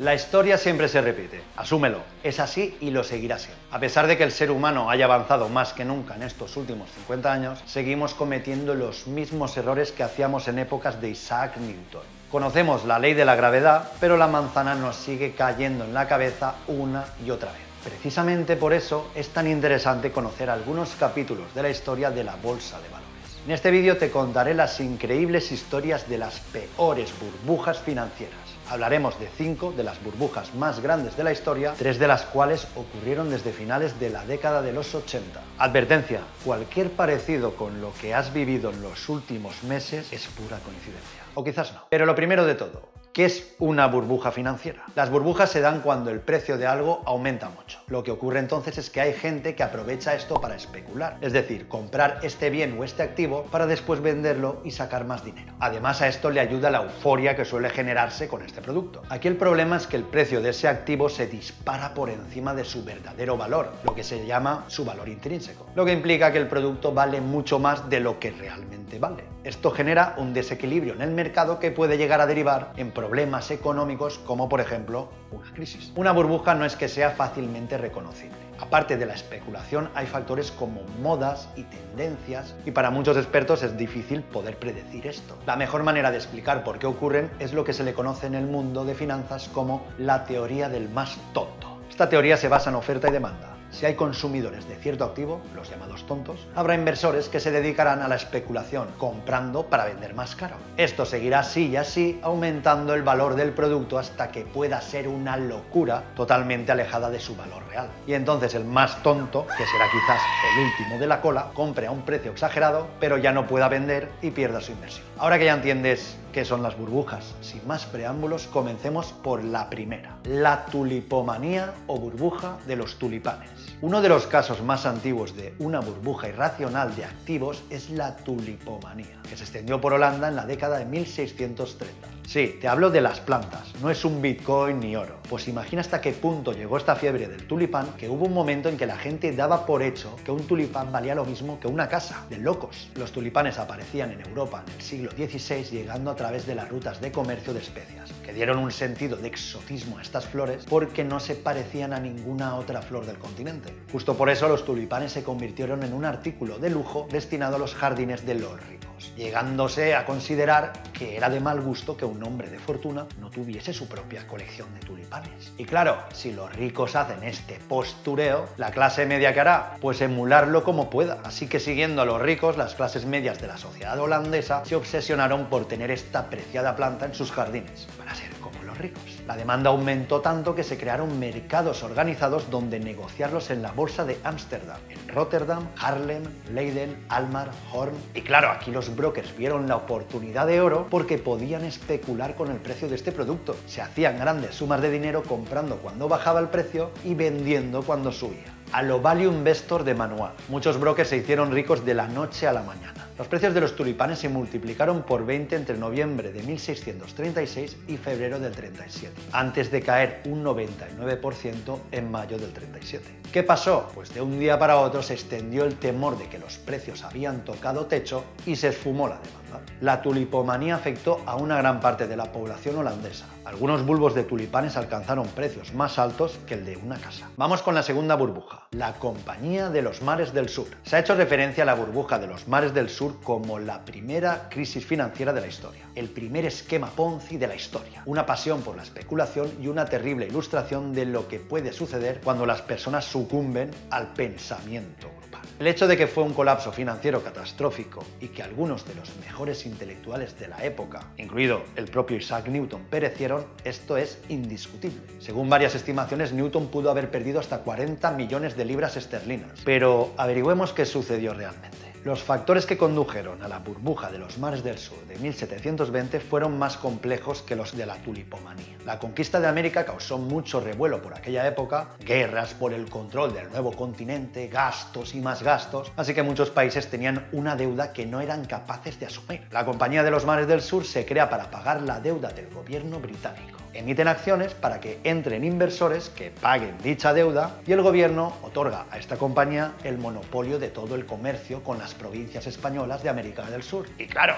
La historia siempre se repite, asúmelo, es así y lo seguirá siendo. A pesar de que el ser humano haya avanzado más que nunca en estos últimos 50 años, seguimos cometiendo los mismos errores que hacíamos en épocas de Isaac Newton. Conocemos la ley de la gravedad, pero la manzana nos sigue cayendo en la cabeza una y otra vez. Precisamente por eso es tan interesante conocer algunos capítulos de la historia de la bolsa de valores. En este vídeo te contaré las increíbles historias de las peores burbujas financieras. Hablaremos de 5 de las burbujas más grandes de la historia, 3 de las cuales ocurrieron desde finales de la década de los 80. Advertencia, cualquier parecido con lo que has vivido en los últimos meses es pura coincidencia. O quizás no. Pero lo primero de todo, ¿qué es una burbuja financiera? Las burbujas se dan cuando el precio de algo aumenta mucho. Lo que ocurre entonces es que hay gente que aprovecha esto para especular, es decir, comprar este bien o este activo para después venderlo y sacar más dinero. Además, a esto le ayuda la euforia que suele generarse con este producto. Aquí el problema es que el precio de ese activo se dispara por encima de su verdadero valor, lo que se llama su valor intrínseco, lo que implica que el producto vale mucho más de lo que realmente vale. Esto genera un desequilibrio en el mercado que puede llegar a derivar en problemas económicos como por ejemplo una crisis. Una burbuja no es que sea fácilmente reconocible. Aparte de la especulación hay factores como modas y tendencias y para muchos expertos es difícil poder predecir esto. La mejor manera de explicar por qué ocurren es lo que se le conoce en el mundo de finanzas como la teoría del más tonto. Esta teoría se basa en oferta y demanda. Si hay consumidores de cierto activo, los llamados tontos, habrá inversores que se dedicarán a la especulación, comprando para vender más caro. Esto seguirá así y así, aumentando el valor del producto hasta que pueda ser una locura totalmente alejada de su valor real. Y entonces el más tonto, que será quizás el último de la cola, compre a un precio exagerado, pero ya no pueda vender y pierda su inversión. Ahora que ya entiendes qué son las burbujas, sin más preámbulos, comencemos por la primera, la tulipomanía o burbuja de los tulipanes. Uno de los casos más antiguos de una burbuja irracional de activos es la tulipomanía, que se extendió por Holanda en la década de 1630. Sí, te hablo de las plantas, no es un bitcoin ni oro. Pues imagina hasta qué punto llegó esta fiebre del tulipán que hubo un momento en que la gente daba por hecho que un tulipán valía lo mismo que una casa, de locos. Los tulipanes aparecían en Europa en el siglo XVI llegando a través de las rutas de comercio de especias, que dieron un sentido de exotismo a estas flores porque no se parecían a ninguna otra flor del continente. Justo por eso los tulipanes se convirtieron en un artículo de lujo destinado a los jardines de los ricos, llegándose a considerar que era de mal gusto que un hombre de fortuna no tuviese su propia colección de tulipanes. Y claro, si los ricos hacen este postureo, ¿la clase media qué hará? Pues emularlo como pueda. Así que siguiendo a los ricos, las clases medias de la sociedad holandesa se obsesionaron por tener esta preciada planta en sus jardines, para ser como los ricos. La demanda aumentó tanto que se crearon mercados organizados donde negociarlos en la bolsa de Ámsterdam, en Rotterdam, Haarlem, Leiden, Alkmaar, Hoorn. Y claro, aquí los brokers vieron la oportunidad de oro porque podían especular con el precio de este producto. Se hacían grandes sumas de dinero comprando cuando bajaba el precio y vendiendo cuando subía. A lo value investor de manual. Muchos brokers se hicieron ricos de la noche a la mañana. Los precios de los tulipanes se multiplicaron por 20 entre noviembre de 1636 y febrero del 37, antes de caer un 99% en mayo del 37. ¿Qué pasó? Pues de un día para otro se extendió el temor de que los precios habían tocado techo y se esfumó la demanda. La tulipomanía afectó a una gran parte de la población holandesa. Algunos bulbos de tulipanes alcanzaron precios más altos que el de una casa. Vamos con la segunda burbuja, la Compañía de los Mares del Sur. Se ha hecho referencia a la burbuja de los mares del sur como la primera crisis financiera de la historia, el primer esquema Ponzi de la historia, una pasión por la especulación y una terrible ilustración de lo que puede suceder cuando las personas sucumben al pensamiento grupal. El hecho de que fue un colapso financiero catastrófico y que algunos de los mejores intelectuales de la época, incluido el propio Isaac Newton, perecieron, esto es indiscutible. Según varias estimaciones, Newton pudo haber perdido hasta 40 millones de libras esterlinas. Pero averigüemos qué sucedió realmente. Los factores que condujeron a la burbuja de los mares del sur de 1720 fueron más complejos que los de la tulipomanía. La conquista de América causó mucho revuelo por aquella época, guerras por el control del nuevo continente, gastos y más gastos, así que muchos países tenían una deuda que no eran capaces de asumir. La Compañía de los Mares del Sur se crea para pagar la deuda del gobierno británico. Emiten acciones para que entren inversores que paguen dicha deuda y el gobierno otorga a esta compañía el monopolio de todo el comercio con las provincias españolas de América del Sur. Y claro,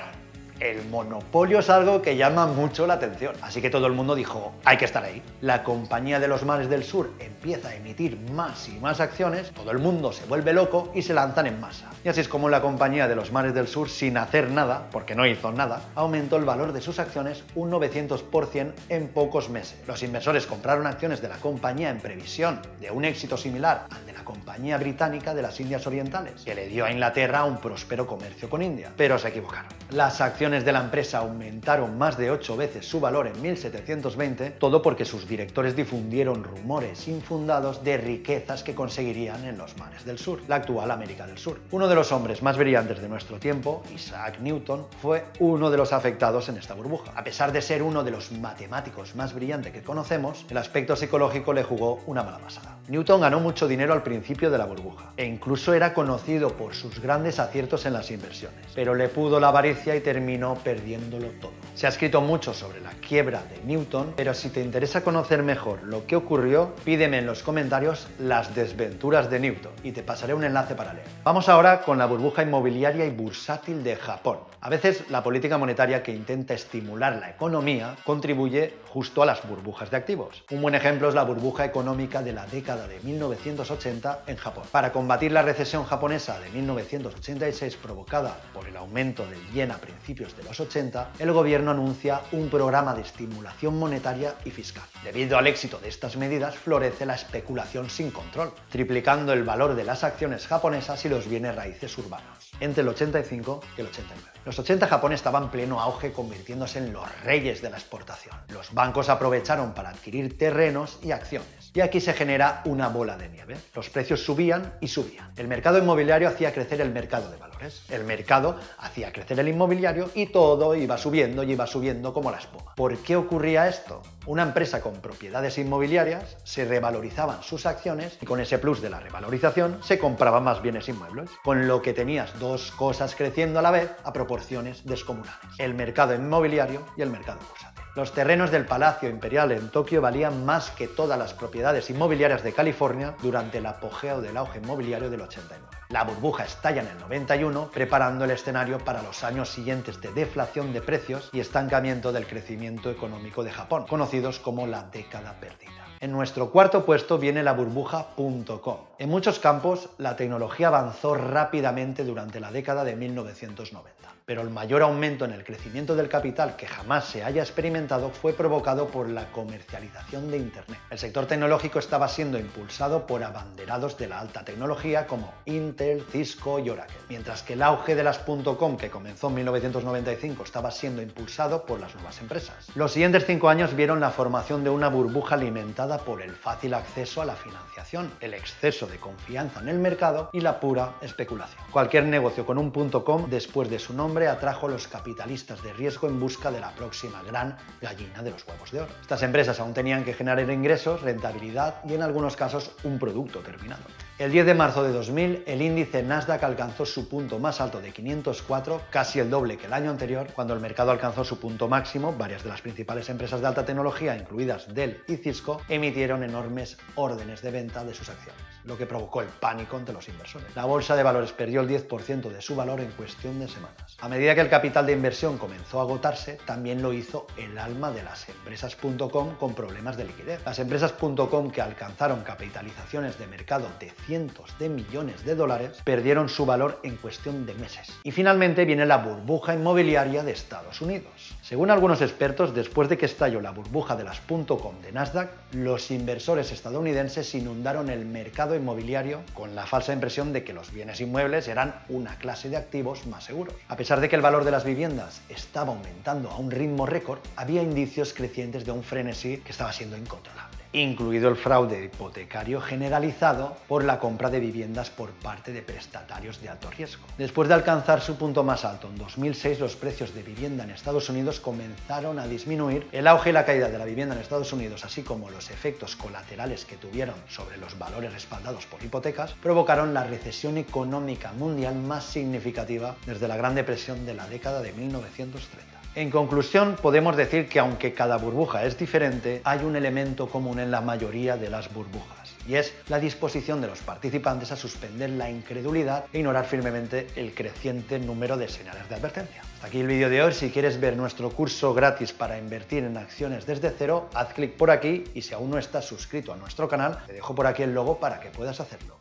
El monopolio es algo que llama mucho la atención, así que todo el mundo dijo, hay que estar ahí. La Compañía de los Mares del Sur empieza a emitir más y más acciones, todo el mundo se vuelve loco y se lanzan en masa. Y así es como la Compañía de los Mares del Sur, sin hacer nada, porque no hizo nada, aumentó el valor de sus acciones un 900% en pocos meses. Los inversores compraron acciones de la compañía en previsión de un éxito similar al de la Compañía Británica de las Indias Orientales, que le dio a Inglaterra un próspero comercio con India, pero se equivocaron. Las acciones de la empresa aumentaron más de 8 veces su valor en 1720, todo porque sus directores difundieron rumores infundados de riquezas que conseguirían en los mares del sur, la actual América del Sur. Uno de los hombres más brillantes de nuestro tiempo, Isaac Newton, fue uno de los afectados en esta burbuja. A pesar de ser uno de los matemáticos más brillantes que conocemos, el aspecto psicológico le jugó una mala pasada. Newton ganó mucho dinero al principio de la burbuja e incluso era conocido por sus grandes aciertos en las inversiones, pero le pudo la avaricia y terminó perdiéndolo todo. Se ha escrito mucho sobre la quiebra de Newton, pero si te interesa conocer mejor lo que ocurrió, pídeme en los comentarios las desventuras de Newton y te pasaré un enlace para leer. Vamos ahora con la burbuja inmobiliaria y bursátil de Japón. A veces la política monetaria que intenta estimular la economía contribuye justo a las burbujas de activos. Un buen ejemplo es la burbuja económica de la década de 1980 en Japón. Para combatir la recesión japonesa de 1986 provocada por el aumento del yen a principios de los 80, el gobierno anuncia un programa de estimulación monetaria y fiscal. Debido al éxito de estas medidas, florece la especulación sin control, triplicando el valor de las acciones japonesas y los bienes raíces urbanos, entre el 85 y el 89. Los 80 Japón estaba en pleno auge, convirtiéndose en los reyes de la exportación. Los bancos aprovecharon para adquirir terrenos y acciones. Y aquí se genera una bola de nieve. Los precios subían y subían. El mercado inmobiliario hacía crecer el mercado de valores. El mercado hacía crecer el inmobiliario y todo iba subiendo y iba subiendo como la espuma. ¿Por qué ocurría esto? Una empresa con propiedades inmobiliarias se revalorizaban sus acciones y con ese plus de la revalorización se compraban más bienes inmuebles, con lo que tenías dos cosas creciendo a la vez a proporciones descomunales: el mercado inmobiliario y el mercado bursátil. Los terrenos del Palacio Imperial en Tokio valían más que todas las propiedades inmobiliarias de California durante el apogeo del auge inmobiliario del 89. La burbuja estalla en el 91, preparando el escenario para los años siguientes de deflación de precios y estancamiento del crecimiento económico de Japón, conocidos como la década perdida. En nuestro cuarto puesto viene la burbuja.com. En muchos campos, la tecnología avanzó rápidamente durante la década de 1990, pero el mayor aumento en el crecimiento del capital que jamás se haya experimentado fue provocado por la comercialización de Internet. El sector tecnológico estaba siendo impulsado por abanderados de la alta tecnología como Intel, Cisco y Oracle, mientras que el auge de las .com, que comenzó en 1995, estaba siendo impulsado por las nuevas empresas. Los siguientes 5 años vieron la formación de una burbuja alimentada por el fácil acceso a la financiación, el exceso de confianza en el mercado y la pura especulación. Cualquier negocio con un .com después de su nombre atrajo a los capitalistas de riesgo en busca de la próxima gran gallina de los huevos de oro. Estas empresas aún tenían que generar ingresos, rentabilidad y en algunos casos un producto terminado. El 10 de marzo de 2000, el índice Nasdaq alcanzó su punto más alto de 504, casi el doble que el año anterior, cuando el mercado alcanzó su punto máximo. Varias de las principales empresas de alta tecnología, incluidas Dell y Cisco, emitieron enormes órdenes de venta de sus acciones, lo que provocó el pánico entre los inversores. La bolsa de valores perdió el 10% de su valor en cuestión de semanas. A medida que el capital de inversión comenzó a agotarse, también lo hizo el alma de las empresas.com con problemas de liquidez. Las empresas.com, que alcanzaron capitalizaciones de mercado de cientos de millones de dólares, perdieron su valor en cuestión de meses. Y finalmente viene la burbuja inmobiliaria de Estados Unidos. Según algunos expertos, después de que estalló la burbuja de las .com de Nasdaq, los inversores estadounidenses inundaron el mercado inmobiliario con la falsa impresión de que los bienes inmuebles eran una clase de activos más seguros. A pesar de que el valor de las viviendas estaba aumentando a un ritmo récord, había indicios crecientes de un frenesí que estaba siendo incontrolable, incluido el fraude hipotecario generalizado por la compra de viviendas por parte de prestatarios de alto riesgo. Después de alcanzar su punto más alto en 2006, los precios de vivienda en Estados Unidos comenzaron a disminuir. El auge y la caída de la vivienda en Estados Unidos, así como los efectos colaterales que tuvieron sobre los valores respaldados por hipotecas, provocaron la recesión económica mundial más significativa desde la Gran Depresión de la década de 1930. En conclusión, podemos decir que aunque cada burbuja es diferente, hay un elemento común en la mayoría de las burbujas: y es la disposición de los participantes a suspender la incredulidad e ignorar firmemente el creciente número de señales de advertencia. Hasta aquí el vídeo de hoy. Si quieres ver nuestro curso gratis para invertir en acciones desde cero, haz clic por aquí y si aún no estás suscrito a nuestro canal, te dejo por aquí el logo para que puedas hacerlo.